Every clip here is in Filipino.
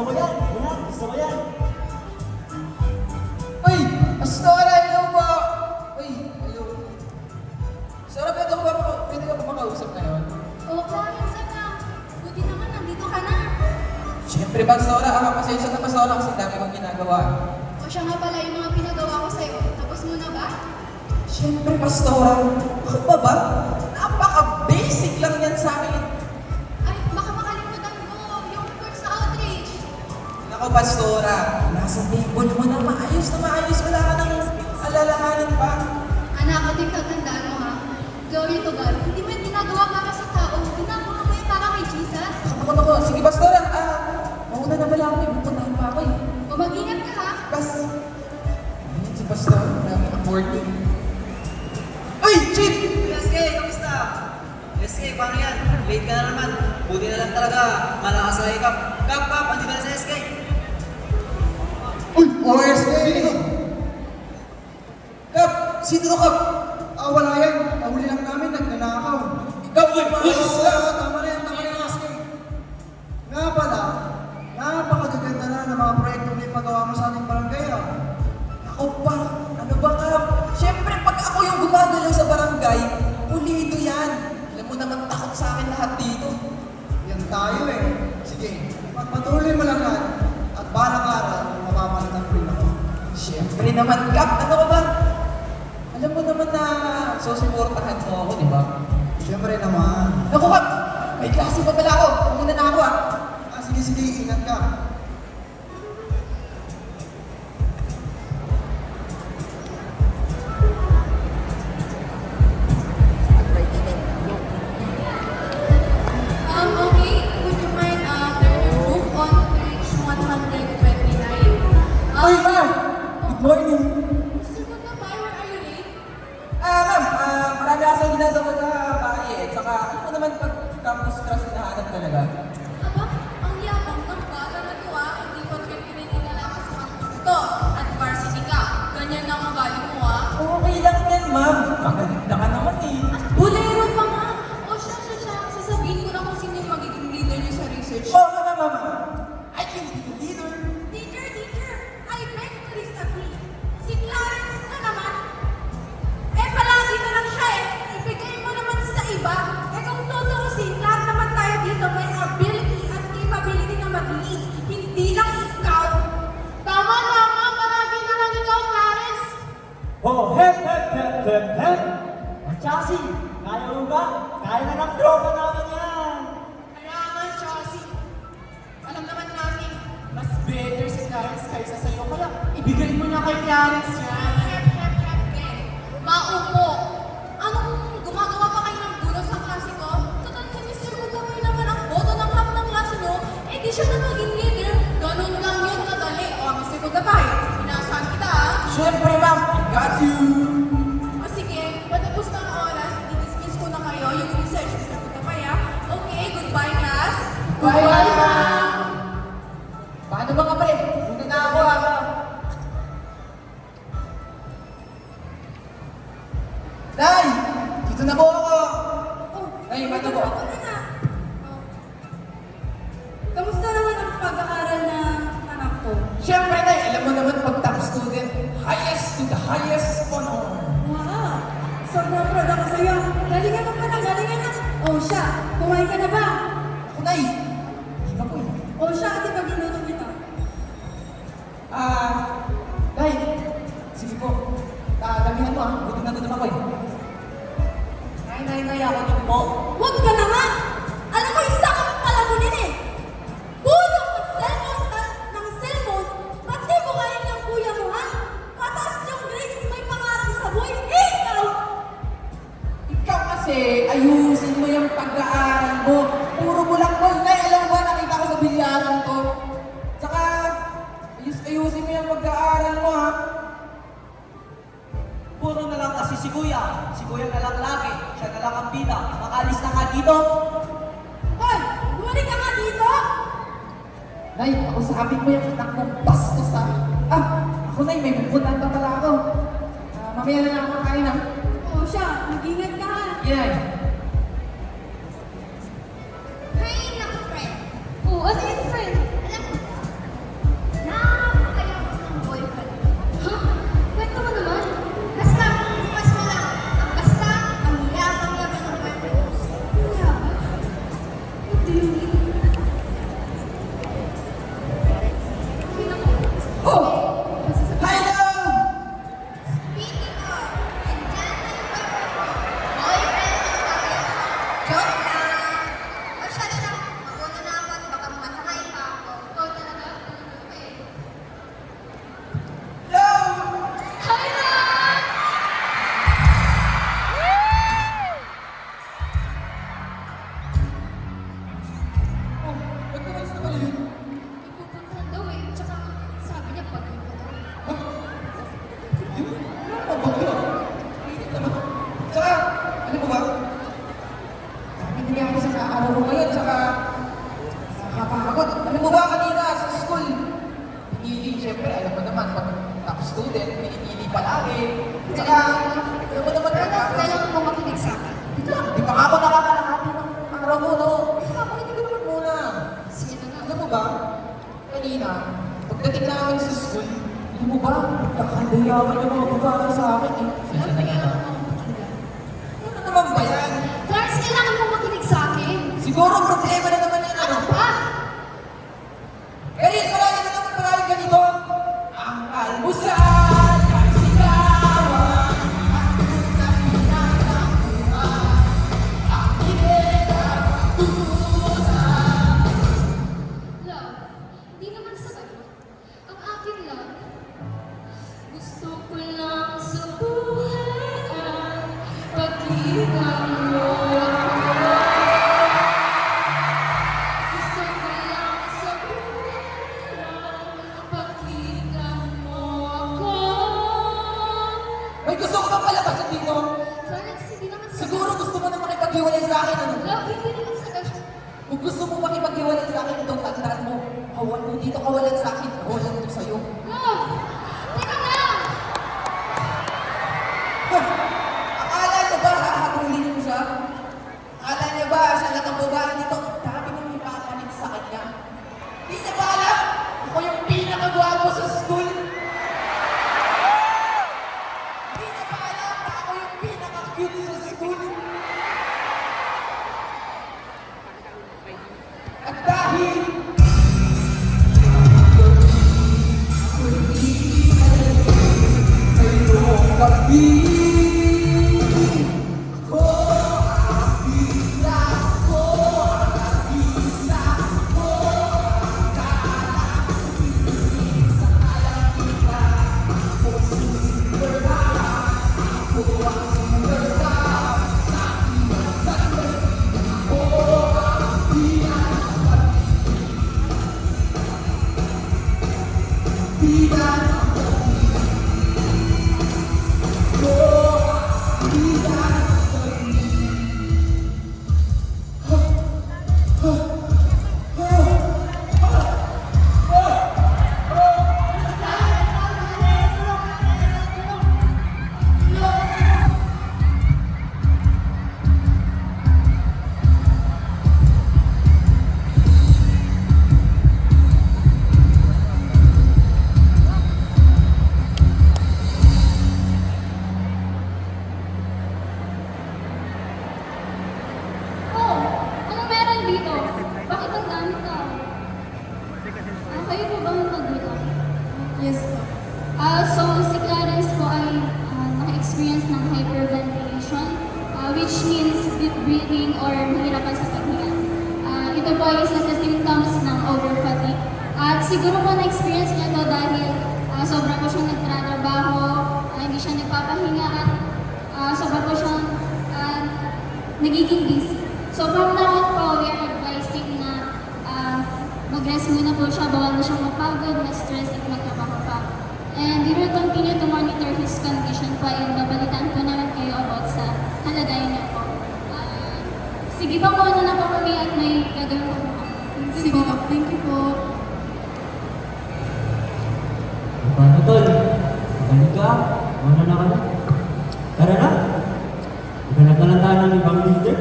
Gusto ko yan. Ayan, gusto ko yan. Uy! Pastora, hello po! Uy, hello. Sarap, pwede ka ba makausap ngayon? Oo, Clarence, anak. Buti naman, nandito ka na. Siyempre, Pastora, pasensya na Pastora kasi dami kong ginagawa. O siya nga pala yung mga pinagawa ko sa'yo. Tapos mo na ba? Siyempre, Pastora, ako ba? Napaka-basic lang yan sa akin. Ay, baka makalimutan mo yung report sa outreach. Ako, Pastora, nasa table mo na maayos. Wala ka nang alalahanin pa. Anak, at yung tatandaan mo ha. Glory to God. Hindi mo yung ginagawa para sa tao. Ginagawa mo yan para kay Jesus. Ako. Sige, Pastora, mauna na pala ako. May pupuntahan pa ako eh. O mag-ingat ka ha. Ayan si Pastora, maraming morning. Uy, Chief! SK, kamusta? SK, paano yan? Late ka na naman. Buti na lang talaga. Malakas sa hikap. Kap, andito na sa SK. Uy! OSK! Sino? Kap! Sino to, Kap? Wala yan. Nahuli lang namin, nagnanakaw. Kap, uy! Ulis ka! Tama na yan, SK. Nga pala, napakagaganda na ng mga proyekto na ipagawa mo sa ating barangay. Ako pa! Ano ba, Kap? Siyempre, pag ako yung gumagalaw sa barangay, pulido yan. Alam mo naman, takot sa akin lahat dito. Yan tayo eh. Sige, pagpatuloy mo lang yan. At balang araw, mapapalitan ko rin ako. Siyempre naman, Kap! Ano ka ba? Alam mo naman na susuportahan mo ako, di ba? Siyempre naman. Naku, Kap! May klase pa pala ako. Muna na ako, ah. Sige, ingat ka. Okay. Would you mind turn your book on page 129? Uy, ma'am! Good morning! Mr. Gundabay, where are you late? Ma'am, marami kasi ginagawa na bahay eh. Tsaka, ano mo naman pag campus crush hinahanap talaga? Aba, ang yabang ng bata na to hindi ko rin pinininala ka sa campus ito. At varsity ka. Ganyan lang ang galing mo Okay lang yan, ma'am. Maganda ka naman eh. Bulero pa nga. O siya. Sasabihin ko na kung sino yung magiging leader niyo sa research. Oh, ma'am. I can be the leader. Teacher, I beg to disagree. Si Clarence na naman. Palagi na lang siya Ibigay mo naman sa iba. Kung tutuusin, lahat naman tayo dito may ability at capability na mag-lead. Hindi lang ikaw. Tama. Marami na lang ikaw, Clarence. Oh, hep. Ang chassis, kaya mo ba? Kaya na ng tropa namin yan. Kaya nga, Chelsea. Alam naman namin, mas better si Clarence kaysa sa'yo. Kaya ibigay mo na kay Clarence yan. Maupo. Anong gumagawa pa kayo ng gulo sa klase ko? Total si Mr. Gundabay naman ang boto ng half ng klase nyo. Di siya na maging leader. Ganun lang yun kadali. O, Mr. Gundabay, sinasaan kita Siyempre, ma'am. I got you. O sige, patapos na ang oras, i-dismiss ko na kayo yung research, Mr. Gundabay Okay, goodbye class. Bye, ma'am. Paano ba ka, pre? Punta na ako, Nay! Dito na po ako! Nay, paano po? Kamusta naman ang pag-aaral ng anak ko? Siyempre, Nay, alam mo naman pag top student, highest to the highest honor. Wow! Sobrang proud ako sa'yo. Galingan mo pa na. O siya, kumain ka na ba? Ako, Nay. Hindi pa po eh. O siya, ate pag inuto kita. Nay, sige po. Damihan mo gutom na gutom ako eh. Nay, ako din po. Huwag ka na nga! Alam mo, isa ka pang palamunin Puno ng cellphone, pati mo kaya ng kuya mo Mataas yung grades, may pangarap sa buhay. Ikaw! Ikaw kasi, ayusin mo yung pag-aaral mo. Puro bulak-bol, Nay. Alam mo ba, nakita ko sa bilyaran ko. Tsaka, ayusin mo yung pag-aaral mo, Puro na lang kasi si Kuya. Si Kuya na lang lagi. Siya na lang ang bida. Makalis na nga dito. Hoy! Bumalik ka nga dito! Nay, ako sabi mo yung anak mong bastos ako, Nay, may pupuntahan pa pala ako. Mamaya na lang ako kakain O siya, mag-ingat ka Yan. Hi, naku friend. Oh, ano yung friend? Alam mo ba, ba? Kanina, pagdating namin sa school, alam mo ba, nagkakandayawan yung mga babae sa akin eh. Ano naman ba yan? Clarence, kailangan mo makinig sa akin. Siguro problema na naman yan. Ano ba? Erin, marami na naman maraming ganito. Ang almusal ay sigawan. Ang utang pinanakuha. Ang pinagtutunan. Love, hindi naman sa ganun. Ang akin lang, gusto ko lang sa buhay ay pagkita mo ako. Gusto ko lang sa buhay ay pagkita mo ako. May gusto ko bang palabasan dito? Clarence, hindi naman sa Siguro gusto mo na makipaghiwalay sa akin, ano? Love, hindi naman sa ganun. Kung gusto mo makipaghiwalay sa akin, itong tandaan mo. Kung dito kawalan sa akin, kawalan ito sa'yo. Love, teka lang. Akala niyo ba hahabulin mo siya? Akala niyo ba siya lang ang babae dito? Dami nang ipapalit sa kanya. Di niya ba alam? Ako yung pinakagwapo sa school. Di niya ba alam na ako yung pinaka-cute sa school? At dahil ngayong gabi ko ang bigla ko ang nag-isa ko kalakitin sa kalakitan ako susimula ako ang sumbersa sa ilang sandali ako ang pinakapagpitan Oh, ano meron dito? Bakit ang dami tao? Kayo po ba ang nagdito? Yes po. So, si Clarence po ay naka-experience ng hyperventilation, which means deep breathing or mahirapan sa paghinga. Ito po ay isa sa symptoms ng overfatigue. At siguro po na-experience niya to dahil sobra po siyang nagtratrabaho, hindi siya nagpapahinga at sobra po siyang nagiging busy. So from now on po, we are advising na mag-rest muna po siya, bawal na siyang mapagod, ma-stress at magtrabaho pa. And we will continue to monitor his condition po and babalitaan po namin kayo about sa kalagayan niya po. Sige po, muna na po kami at may gagawin po po. Sige po, thank you po. Paano tol? Balik ka? Ano na ka na? Tara na! Maghanap na lang tayo ng ibang leader.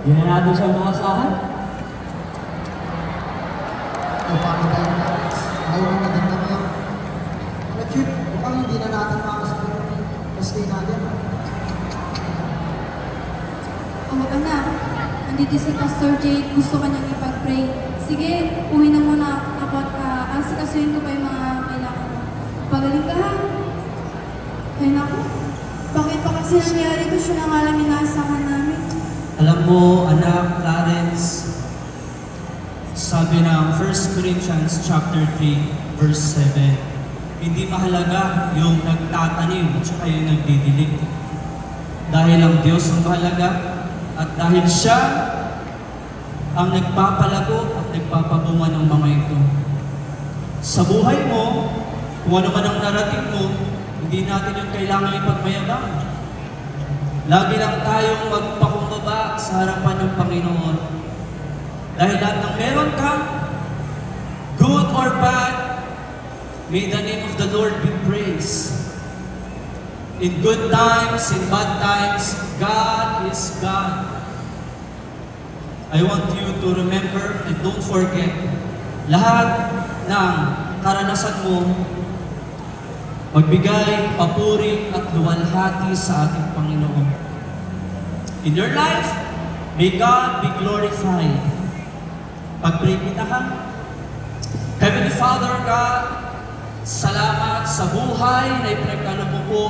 Hindi na natin siya maasahan. O paano tayo Clarence? Ayaw na maganda ngayon. Pero cute, mukhang hindi na natin makasabi yung stay natin. Oh, anak, andito si Pastor Jake, gusto ka niyang ipag-pray. Sige, uwi na muna ako at asikasuhin ko pa yung mga kailangan mo. Pagaling ka ha? Ay naku, bakit pa kasi nangyari ito? Siya na nga lang inaasahan namin. Alam mo, anak, Clarence, sabi ng 1 Corinthians chapter 3, verse 7, hindi mahalaga yung nagtatanim at saka yung nagdidilig. Dahil ang Diyos ang mahalaga at dahil Siya ang nagpapalago at nagpapabunga ng mga ito. Sa buhay mo, kung ano man ang narating mo, hindi natin yung kailangan ipagmayabang. Lagi lang tayong magpakumbaba sa harapan ng Panginoon. Dahil lahat ng meron ka, good or bad, may the name of the Lord be praised. In good times, in bad times, God is God. I want you to remember and don't forget, lahat ng karanasan mo, magbigay, papuri at luwalhati sa ating Panginoon. In your life, may God be glorified. Pag-pray kita ha. Heavenly Father God, salamat sa buhay na ipinagkalo mo po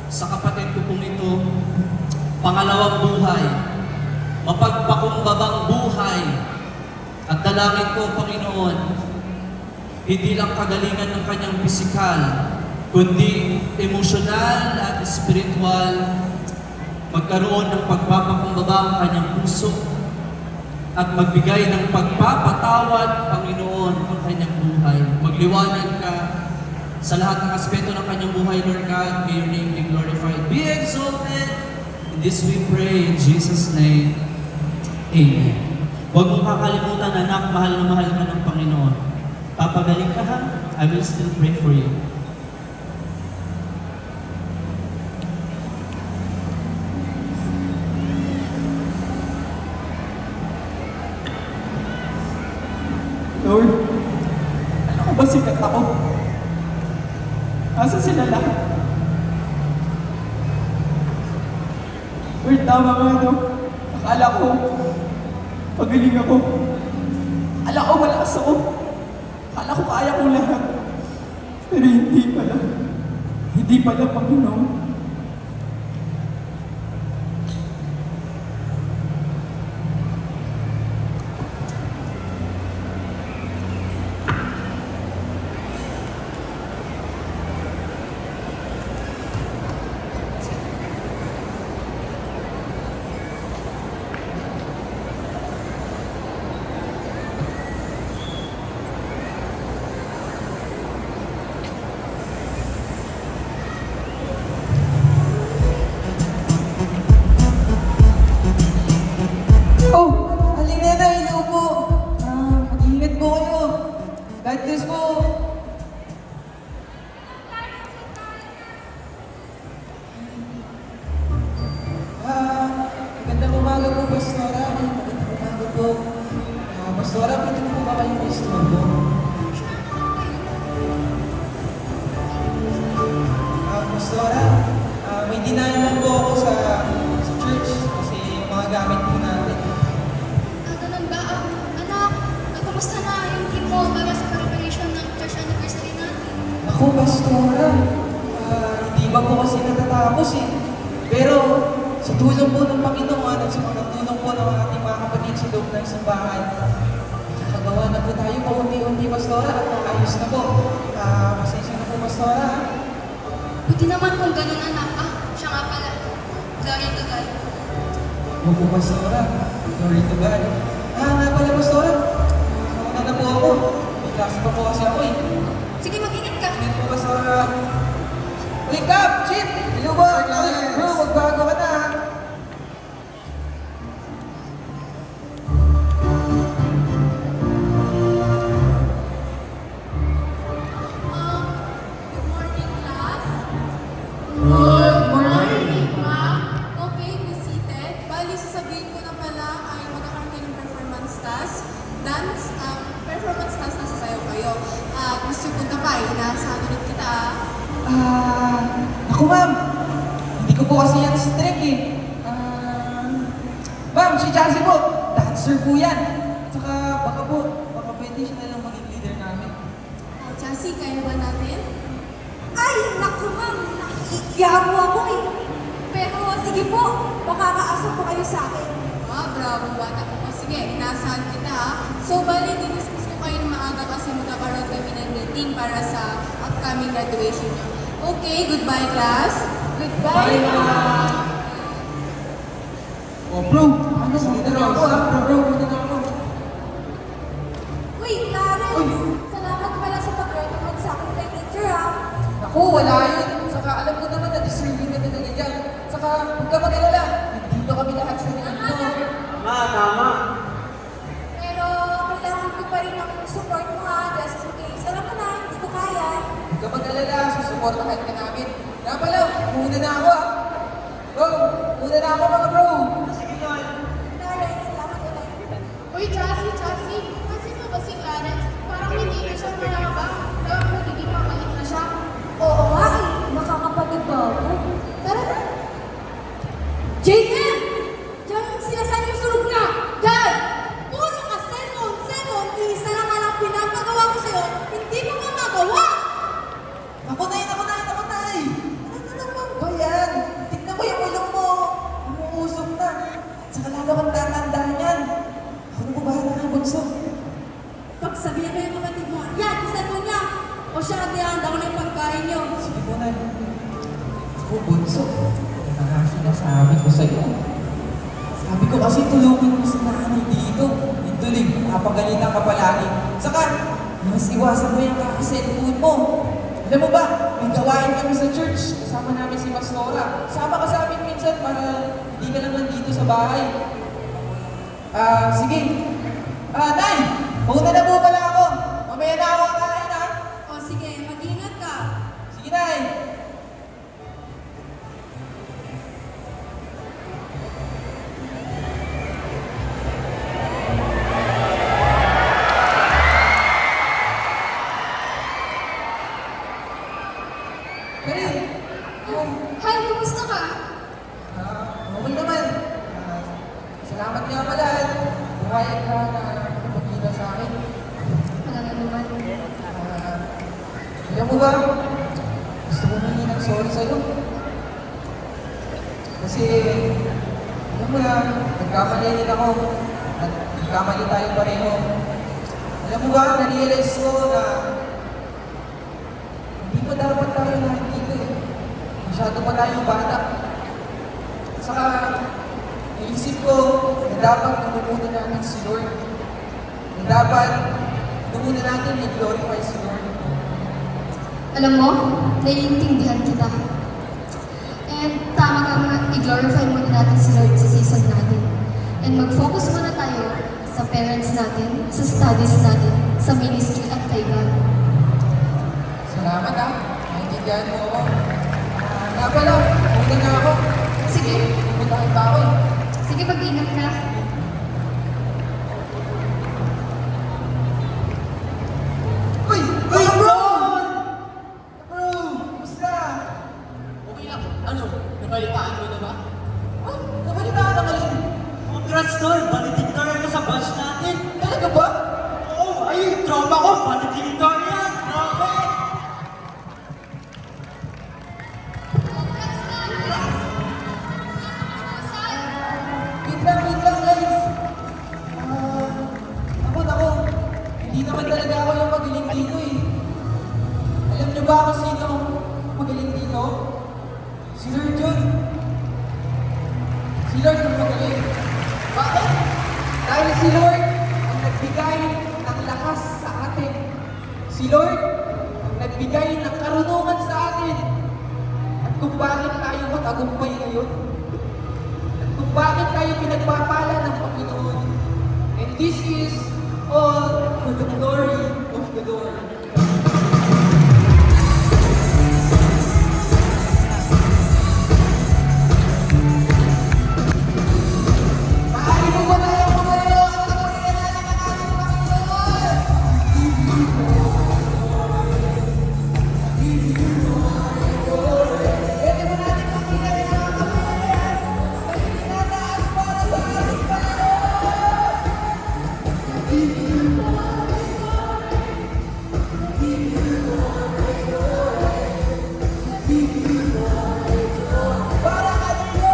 sa kapatid ko pong ito. Pangalawang buhay, mapagpakumbabang buhay. At dalangin ko, Panginoon, hindi lang kagalingan ng kanyang pisikal, kundi emosyonal at spiritual, magkaroon ng pagpapakumbaba ang kanyang puso at magbigay ng pagpapatawad, Panginoon, ang kanyang buhay. Magliwanag ka sa lahat ng aspeto ng kanyang buhay, Lord God. May your name be glorified. Be exalted. In this we pray in Jesus' name. Amen. Huwag mong kakalimutan, anak, mahal na mahal ka ng Panginoon. Papagaling ka ha? I will still pray for you. Lord, alam ko ba sikat ako? Asa sila lahat? Lord, tama nga no? Akala ko, pagaling ako. Akala ko malakas ako. Akala ko kaya ko lahat. Pero hindi pala. Hindi pala, Panginoon. Oh, halina na, hello po. Mag-ingat po kayo. God bless po. Magandang umaga po, Pastora. Magandang umaga po. Pastora, pwede po ba kayong pastor po? Pastora, may dinayan lang po ako sa church kasi yung mga gamit po natin. Ganun ba? Anak, kamusta na yung team mo para sa preparation ng church anniversary natin? Ako, Pastora, hindi ba po kasi natatapos eh. Pero sa tulong po ng Panginoon at sa mga tulong po ng ating mga kapatid sa loob ng simbahan, nakagawa na po tayo paunti-unti, Pastora, at naayos na po. Pasensya na po, Pastora. Buti naman kung ganun, anak. Siya nga pala. Glory to God. Opo, Pastora. Glory to God. Nga pala, Pastora. Nauna na po ako. May klase pa po kasi ako eh. Sige, mag-ingat ka. Ingat po, Pastora. Wake up, Chip! Hello ba? Bro, magbago ka na. Good morning, class. Good morning, ma'am. Okay, be seated. Bali, sasabihin ko na pala ay magkakaroon kayo ng performance task. Dance, performance task na sasayaw kayo. Mr. Puntapay, inasahan ulit kita. Ako ma'am, hindi ko po kasi yan strict eh. Ma'am, si Chelsea po, dancer po yan. Tsaka baka pwede siya na lang maging leader namin. Chelsea, kaya ba natin? Ay, naku ma'am. Nakikiya mo ako eh. Pero sige po, makakaasa po kayo sa akin. Bravo bata ko. Sige, inaasahan kita ha. So, bali, diniscuss ko kayo ng maaga kasi magkakaroon kami ng meeting para sa upcoming graduation niyo. Okay, goodbye class. Goodbye, ma'am. Oh bro, ano? Sige na ako bro, hindi na ako. Uy, Clarence! Salamat pala sa pag-recommend sa akin kay teacher ha. Ako, wala yun. Saka alam ko naman na deserving ka talaga dyan. Saka huwag ka mag-alala. Nandito kami lahat sa niyan mo. Tama. Pero kailangan ko pa rin ng support mo ha. Just in case. Alam mo na, hindi ko kaya. Huwag ka mag-alala. Susuportahan ka namin. Nga pala, muna na ako ah. Bro, muna na ako mga bro. Sige, Lord. Clarence, salamat ulit. Uy, Chelsea! Pansin mo ba si Clarence? na siya mayabang. Dapat magiging mabait na siya. Oo nga eh, nakakapanibago. Tara na. JM! Diyan sinasabi yung sunog na! Dad! Puro ka cellphone, isa na nga lang pinapagawa ko sa'yo, hindi mo nga magawa! Naku, Nay! Ano na naman ba yan? Tignan mo yung ilong mo. Umuusok na. At saka lalo kang tatandaan yan. Ako na babahala ng bunso. Pagsabihan mo yung kapatid mo, yan, isa mo niya! O siya, handa ko na yung pagkain niyo. Sige po, Nay. Ako, bunso. Ito nga sinasabi ko sa'yo. Sabi ko kasi tulungan mo sa nanay dito. Ituloy, napagalitan ka palagi. Saka, mas iwasan mo yung kakaselfone mo. Alam mo ba, may gawain kami sa church. Kasama namin si Pastora. Sama ka sa amin minsan para hindi ka lang nandito sa bahay. Sige. Nay! Mauna na po pala ako. Mamaya na ako kakain, ha? O sige, mag-ingat ka. Sige, Nay! Karin! Hi, kumusta ka? Okay naman. Salamat nga pala at pumayag ka na magkita sa akin. Walang anuman. Alam mo ba, gusto ko humingi ng sorry sa'yo. Kasi, alam mo na, nagkamali din ako. At nagkamali tayo pareho. Alam mo ba, na-realize ko na hindi pa dapat tayo lahat dito eh. Masyado pa tayong bata. Saka, naisip ko na dapat tumutunan natin si Lord. Na dapat tumutunan natin i-glorify si Lord. Alam mo, naiintindihan kita. And tama ka nga, i-glorify muna natin si Lord sa season natin. And mag-focus muna tayo sa parents natin, sa studies natin, sa ministry at kay God. Salamat ha. Naintindihan mo ako. Nga pala, muna na ako. Sige, Pupuntahan pa ako eh. sige mag-ingat ka. Uy! Uy, bro! Bro! Kumusta? Okay lang. Ano? Nabalitaan mo na ba? Oh, nabalitaan ang alin. Congrats, tol! Valedictorian ka sa batch natin! Talaga ba? Oo! Ay, tropa ko! Valedictorian! Grabe! Wait lang guys. Ako. Hindi naman talaga ako yung magaling dito eh. Alam niyo ba kung sino magaling dito? Si Lord yun. Si Lord yung magaling. Bakit? Dahil si Lord ang nagbigay ng lakas sa atin. Si Lord ang nagbigay ng karunungan sa atin. At kung bakit tayo matagumpay ngayon. At kung bakit tayo pinagpapala ng Panginoon. And this is all for the glory of the Lord. Maaari mo ba tayo kumayo at kapulian natin ang ating Panginoon? Pwede mo natin makita ng mga kapulian na itinataas para sa ating Panginoon. Para kanino?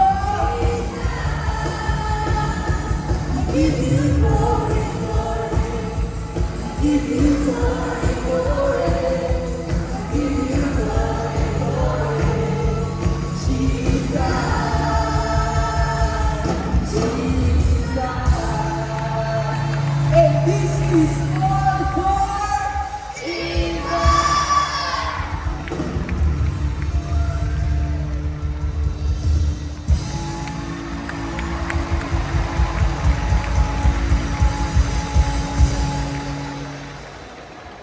And this is